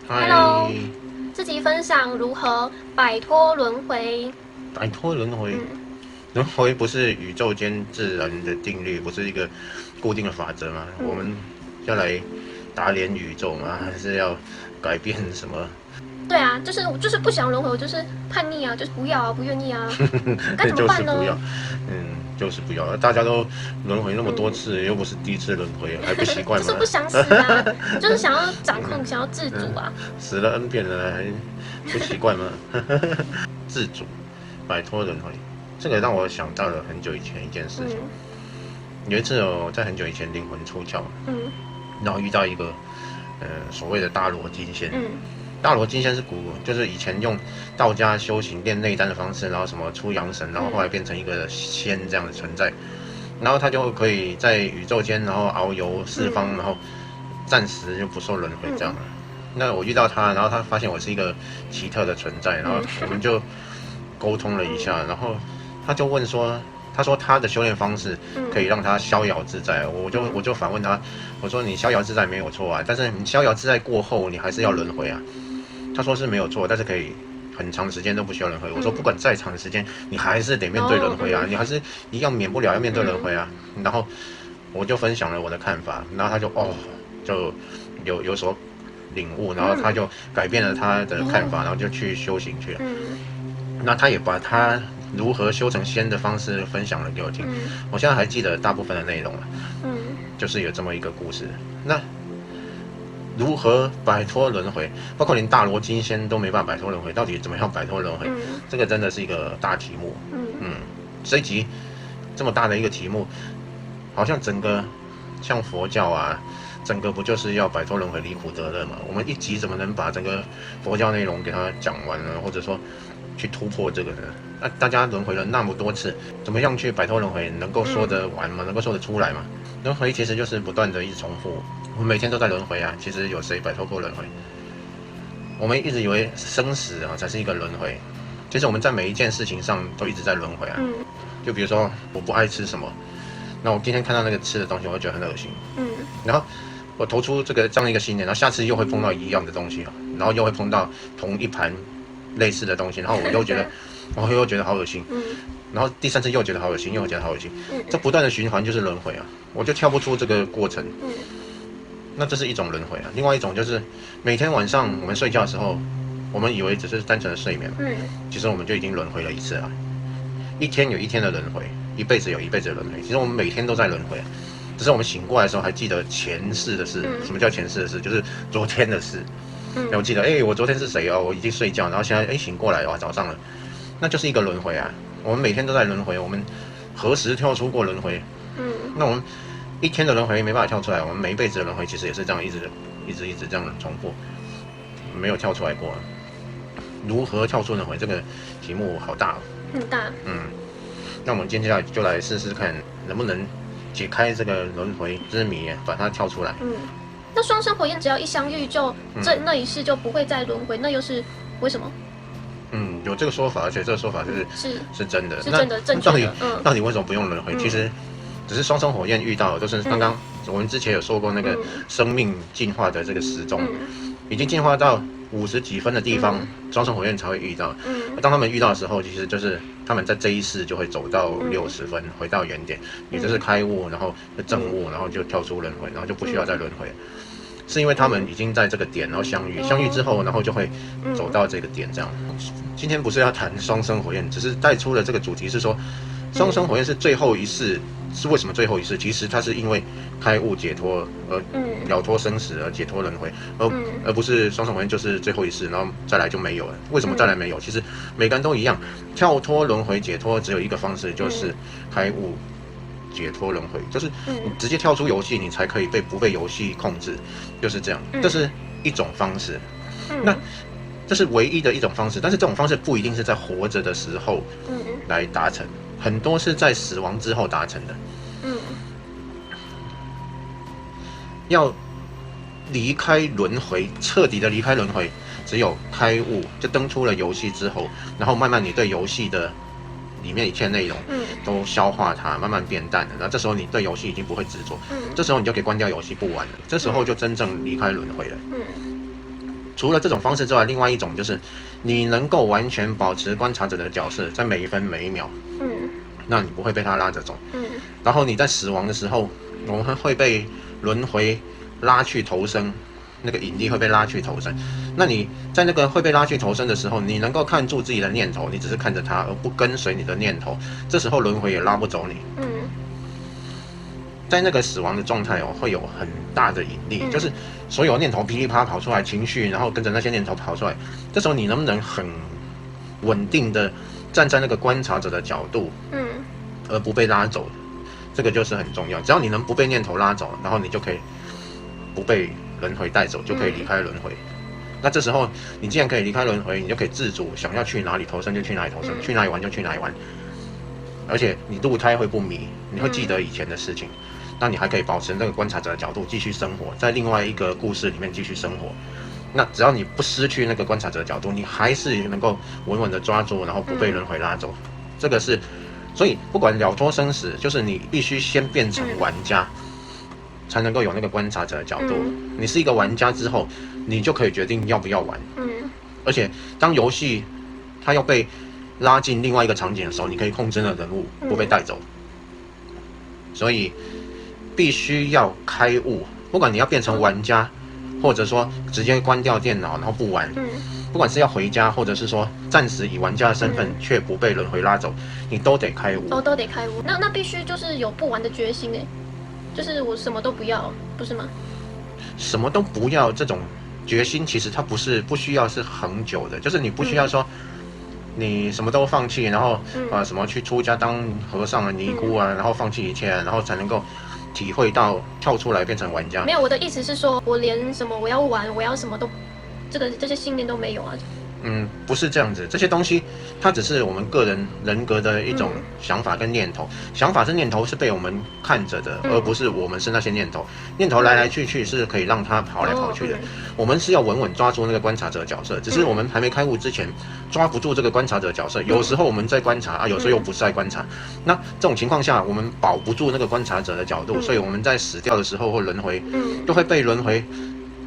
Hello，嗨，自己分享如何摆脱轮回。摆脱轮回。嗯轮回不是宇宙间自然的定律，不是一个固定的法则吗？我嗯，们要来打脸宇宙吗？还是要改变什么？对啊，就是不想轮回，我就是叛逆啊，就是不要啊，不愿意啊，该怎么办呢？就是不要，就是不要。大家都轮回那么多嗯，次，又不是第一次轮回，还不习惯吗？就是不想死啊，就是想要掌控，想要自主啊。死了 N 遍了，还不习惯吗？自主，摆脱轮回，这个让我想到了很久以前一件事情。嗯有一次我在很久以前灵魂出窍，嗯然后遇到一个所谓的大罗金仙。嗯大罗金仙是就是以前用道家修行练内丹的方式，然后什么出阳神，然后后来变成一个仙这样的存在，然后他就可以在宇宙间，然后遨游四方，然后暂时就不受轮回这样。那我遇到他，然后他发现我是一个奇特的存在，然后我们就沟通了一下，然后他就问说，他说他的修炼方式可以让他逍遥自在，我就反问他，我说你逍遥自在没有错啊，但是你逍遥自在过后，你还是要轮回啊。他说是没有错，但是可以很长时间都不需要轮回。我说不管再长的时间，你还是得面对轮回啊，你还是一样免不了要面对轮回啊。然后我就分享了我的看法，然后他就有所领悟，然后他就改变了他的看法，然后就去修行去了。那他也把他如何修成仙的方式分享了给我听，我现在还记得大部分的内容了，就是有这么一个故事。那如何摆脱轮回，包括连大罗金仙都没办法摆脱轮回，到底怎么样摆脱轮回？这个真的是一个大题目。这一集这么大的一个题目，好像整个像佛教啊，整个不就是要摆脱轮回、离苦得乐吗？我们一集怎么能把整个佛教内容给它讲完呢？或者说去突破这个呢？那大家轮回了那么多次，怎么样去摆脱轮回？能够说得完吗？能够说得出来吗？轮回其实就是不断的一直重复，我们每天都在轮回啊。其实有谁摆脱过轮回？我们一直以为生死啊才是一个轮回，其实我们在每一件事情上都一直在轮回啊。就比如说我不爱吃什么，那我今天看到那个吃的东西，我会觉得很恶心。然后我投出这样一个信念，然后下次又会碰到一样的东西，然后又会碰到同一盘类似的东西，然后我又觉得好恶心。然后第三次又觉得好恶心，又觉得好恶心，这不断的循环就是轮回啊！我就跳不出这个过程。那这是一种轮回啊。另外一种就是每天晚上我们睡觉的时候，我们以为只是单纯的睡眠，其实我们就已经轮回了一次了。一天有一天的轮回，一辈子有一辈子的轮回。其实我们每天都在轮回，只是我们醒过来的时候还记得前世的事。什么叫前世的事？就是昨天的事。我记得，我昨天是谁哦？我已经睡觉，然后现在醒过来，哇，早上了，那就是一个轮回啊。我们每天都在轮回，我们何时跳出过轮回？那我们一天的轮回没办法跳出来，我们每一辈子的轮回其实也是这样一直这样重复，没有跳出来过。如何跳出轮回？这个题目好大，很大。那我们接下来就来试试看，能不能解开这个轮回之谜，把它跳出来。那双生火焰只要一相遇就，那一世就不会再轮回，那又是为什么？有这个说法，而且这个说法是真的，是真的正确的。到底为什么不用轮回？其实只是双生火焰遇到，就是刚刚我们之前有说过那个生命进化的这个时钟，已经进化到50几分的地方，双生火焰才会遇到。当他们遇到的时候，其实就是他们在这一世就会走到60分，回到原点，也就是开悟，然后证悟，然后就跳出轮回，然后就不需要再轮回。是因为他们已经在这个点，然后相遇之后，然后就会走到这个点这样。今天不是要谈双生火焰，只是带出了这个主题是说，双生火焰是最后一世，是为什么最后一世？其实它是因为开悟解脱而了脱生死而解脱轮回，而不是双生火焰就是最后一世，然后再来就没有了。为什么再来没有？其实每个人都一样，跳脱轮回解脱只有一个方式，就是开悟。解脱轮回就是你直接跳出游戏，你才可以不被游戏控制，就是这样。这是一种方式，那这是唯一的一种方式，但是这种方式不一定是在活着的时候来达成，很多是在死亡之后达成的。要离开轮回，彻底的离开轮回，只有开悟，就登出了游戏之后，然后慢慢你对游戏的里面一切内容都消化它，慢慢变淡了。然后这时候你对游戏已经不会执着，这时候你就可以关掉游戏不玩了。这时候就真正离开轮回了。除了这种方式之外，另外一种就是你能够完全保持观察者的角色，在每一分每一秒，那你不会被他拉着走，然后你在死亡的时候，我们会被轮回拉去投生，那个引力会被拉去投生。那你在那个会被拉去投生的时候，你能够看住自己的念头，你只是看着它，而不跟随你的念头，这时候轮回也拉不走你。在那个死亡的状态会有很大的引力，就是所有念头噼里啪啦跑出来，情绪，然后跟着那些念头跑出来。这时候你能不能很稳定的站在那个观察者的角度，而不被拉走，这个就是很重要。只要你能不被念头拉走，然后你就可以不被轮回带走，就可以离开轮回。那这时候你既然可以离开轮回，你就可以自主想要去哪里投生就去哪里投生，去哪里玩就去哪里玩。而且你入胎会不迷，你会记得以前的事情。那你还可以保持那个观察者的角度继续生活，在另外一个故事里面继续生活。那只要你不失去那个观察者的角度，你还是能够稳稳的抓住，然后不被轮回拉走。这个是，所以不管了脱生死，就是你必须先变成玩家，才能够有那个观察者的角度。你是一个玩家之后，你就可以决定要不要玩。而且当游戏它要被拉进另外一个场景的时候，你可以控制那个人物不被带走。所以必须要开悟，不管你要变成玩家，或者说直接关掉电脑然后不玩，不管是要回家，或者是说暂时以玩家的身份却不被轮回拉走，你都得开悟。都得开悟。那必须就是有不玩的决心就是我什么都不要，不是吗？什么都不要这种决心，其实它不需要是恒久的，就是你不需要说你什么都放弃，然后什么去出家当和尚啊、尼姑啊，然后放弃一切，然后才能够体会到跳出来变成玩家。没有，我的意思是说，我连什么我要玩，我要什么都，这些信念都没有啊。不是这样子，这些东西它只是我们个人人格的一种想法跟念头。想法是念头是被我们看着的，而不是我们是那些念头。念头来来去去是可以让它跑来跑去的。我们是要稳稳抓住那个观察者的角色，只是我们还没开悟之前抓不住这个观察者的角色。有时候我们在观察啊，有时候又不是在观察。那这种情况下，我们保不住那个观察者的角度，所以我们在死掉的时候或轮回，就会被轮回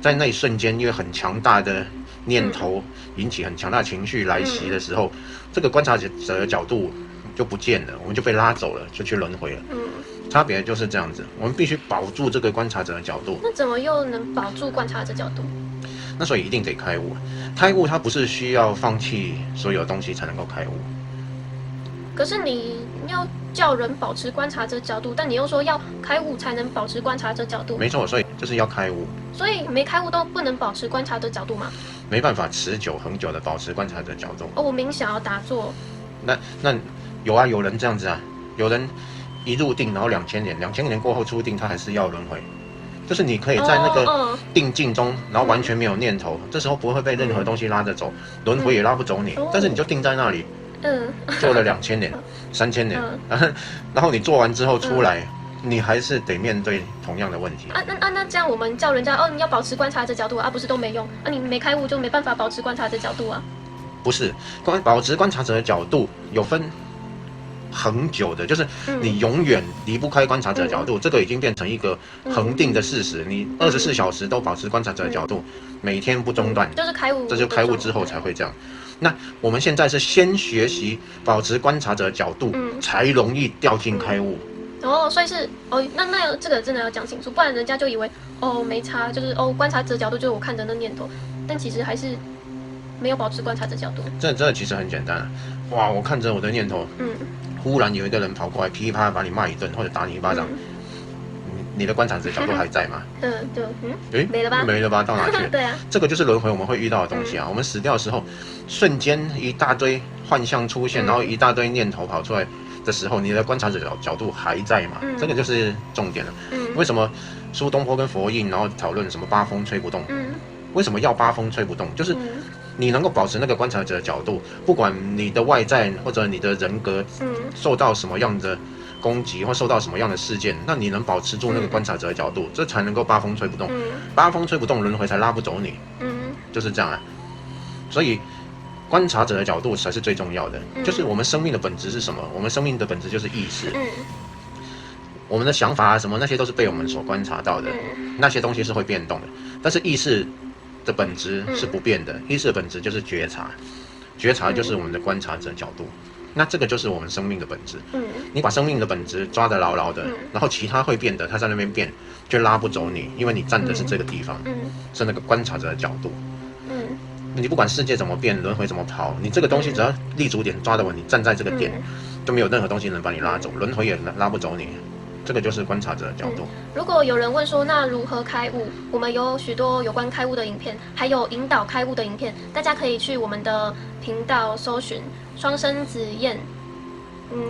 在那一瞬间，因为很强大的念头引起很强大的情绪来袭的时候，这个观察者的角度就不见了，我们就被拉走了，就去轮回了。差别就是这样子，我们必须保住这个观察者的角度。那怎么又能保住观察者角度？那所以一定得开悟。开悟它不是需要放弃所有东西才能够开悟。可是你要叫人保持观察者角度，但你又说要开悟才能保持观察者角度。没错，所以就是要开悟。所以没开悟都不能保持观察者角度吗？没办法持久恒久的保持观察者角度。我冥想要打坐。那有啊，有人这样子啊，有人一入定，然后2000年过后出定，他还是要轮回。就是你可以在那个定境中，然后完全没有念头，这时候不会被任何东西拉着走，轮回也拉不走你。但是你就定在那里，做了2000年、3000年，然后你做完之后出来，你还是得面对同样的问题。那这样我们叫人家你要保持观察者角度啊，不是都没用啊？你没开悟就没办法保持观察者角度啊？不是，保持观察者的角度有分恒久的，就是你永远离不开观察者的角度，这个已经变成一个恒定的事实。你24小时都保持观察者的角度，每天不中断，就是开悟。这就开悟之后才会这样。那我们现在是先学习保持观察者的角度，才容易掉进开悟。所以是那这个真的要讲清楚，不然人家就以为没差，就是观察者角度就是我看着那念头，但其实还是没有保持观察者角度。这其实很简单哇！我看着我的念头，忽然有一个人跑过来，噼里啪啦把你骂一顿，或者打你一巴掌，你的观察者角度还在吗？没了吧？没了吧？到哪去了？对啊，这个就是轮回我们会遇到的东西啊。我们死掉的时候，瞬间一大堆幻象出现，然后一大堆念头跑出来的时候，你的观察者角度还在嘛？这个就是重点了。为什么苏东坡跟佛印然后讨论什么八风吹不动？为什么要八风吹不动？就是你能够保持那个观察者的角度，不管你的外在或者你的人格受到什么样的攻击或受到什么样的事件，那你能保持住那个观察者的角度，这才能够八风吹不动。八风吹不动，轮回才拉不走你。就是这样啊。所以观察者的角度才是最重要的。就是我们生命的本质是什么？我们生命的本质就是意识。我们的想法啊什么那些都是被我们所观察到的，那些东西是会变动的。但是意识的本质是不变的，意识的本质就是觉察，觉察就是我们的观察者角度。那这个就是我们生命的本质。你把生命的本质抓得牢牢的，然后其他会变的，它在那边变，就拉不走你，因为你站的是这个地方，是那个观察者的角度。你不管世界怎么变，轮回怎么跑，你这个东西只要立足点抓得稳，你站在这个点，就没有任何东西能把你拉走，轮回也拉不走你。这个就是观察者的角度。如果有人问说，那如何开悟？我们有许多有关开悟的影片，还有引导开悟的影片，大家可以去我们的频道搜寻双生子燕。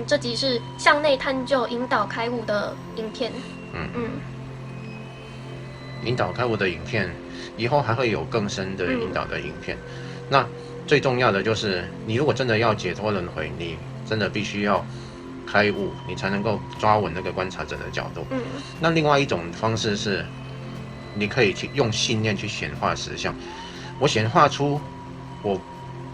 这集是向内探究、引导开悟的影片。引导开悟的影片，以后还会有更深的引导的影片。那最重要的就是，你如果真的要解脱轮回，你真的必须要开悟，你才能够抓稳那个观察者的角度。那另外一种方式是，你可以去用信念去显化实相。我显化出我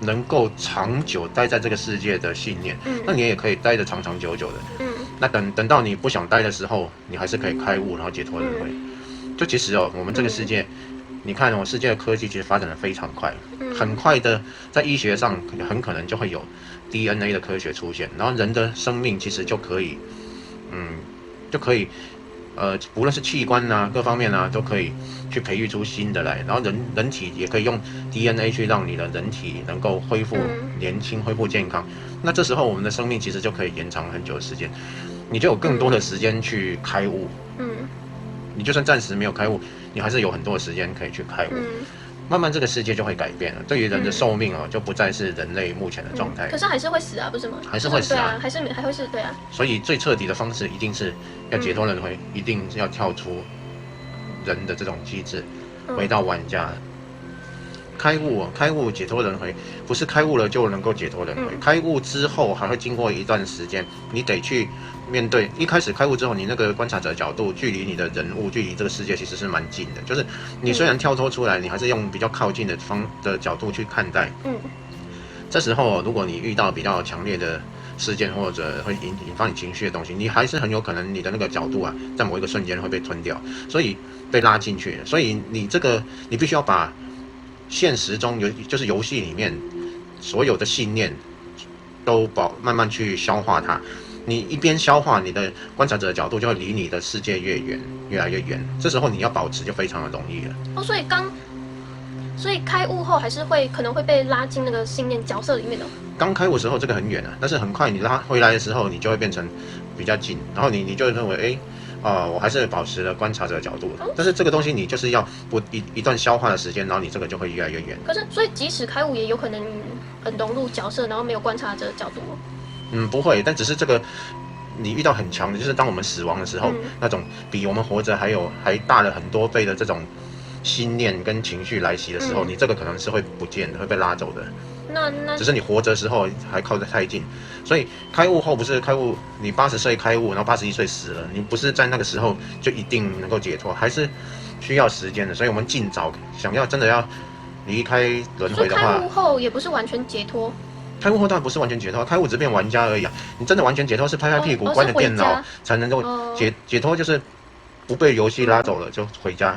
能够长久待在这个世界的信念。那你也可以待得长长久久的。那等到你不想待的时候，你还是可以开悟，然后解脱轮回。就其实我们这个世界，你看世界的科技其实发展的非常快，很快的在医学上很可能就会有 DNA 的科学出现，然后人的生命其实就可以，无论是器官啊各方面啊都可以去培育出新的来，然后人体也可以用 DNA 去让你的人体能够恢复年轻、恢复健康。那这时候我们的生命其实就可以延长很久的时间，你就有更多的时间去开悟。你就算暂时没有开悟，你还是有很多的时间可以去开悟。慢慢这个世界就会改变了，对于人的寿命就不再是人类目前的状态。可是还是会死啊，不是吗？还是会死啊，还会是对啊。所以最彻底的方式一定是要解脱轮回，一定要跳出人的这种机制，回到玩家。开悟解脱轮回，不是开悟了就能够解脱轮回。开悟之后还会经过一段时间，你得去面对。一开始开悟之后，你那个观察者的角度，距离你的人物，距离这个世界其实是蛮近的。就是你虽然跳脱出来，你还是用比较靠近的角度去看待。这时候如果你遇到比较强烈的事件，或者会引发你情绪的东西，你还是很有可能你的那个角度在某一个瞬间会被吞掉，所以被拉进去。所以你必须要把现实中就是游戏里面所有的信念都慢慢去消化它。你一边消化，你的观察者的角度就会离你的世界越远，越来越远。这时候你要保持就非常的容易了。所以开悟后还是可能会被拉进那个信念角色里面的。刚开悟的时候这个很远但是很快你拉回来的时候，你就会变成比较近，然后你就会认为我还是保持了观察者的角度，但是这个东西你就是要一段消化的时间，然后你这个就会越来越远。可是，所以即使开悟也有可能很融入角色，然后没有观察者的角度。不会，但只是这个你遇到很强的，就是当我们死亡的时候，那种比我们活着还大了很多倍的这种心念跟情绪来袭的时候，你这个可能是会不见的，会被拉走的。只是你活着的时候还靠得太近，所以开悟后不是开悟，你80岁开悟，然后81岁死了，你不是在那个时候就一定能够解脱，还是需要时间的。所以我们尽早想要真的要离开轮回的话，开悟后也不是完全解脱。开悟后当然不是完全解脱，开悟只变玩家而已你真的完全解脱是拍拍屁股关了电脑才能够解脱，就是不被游戏拉走了就回家。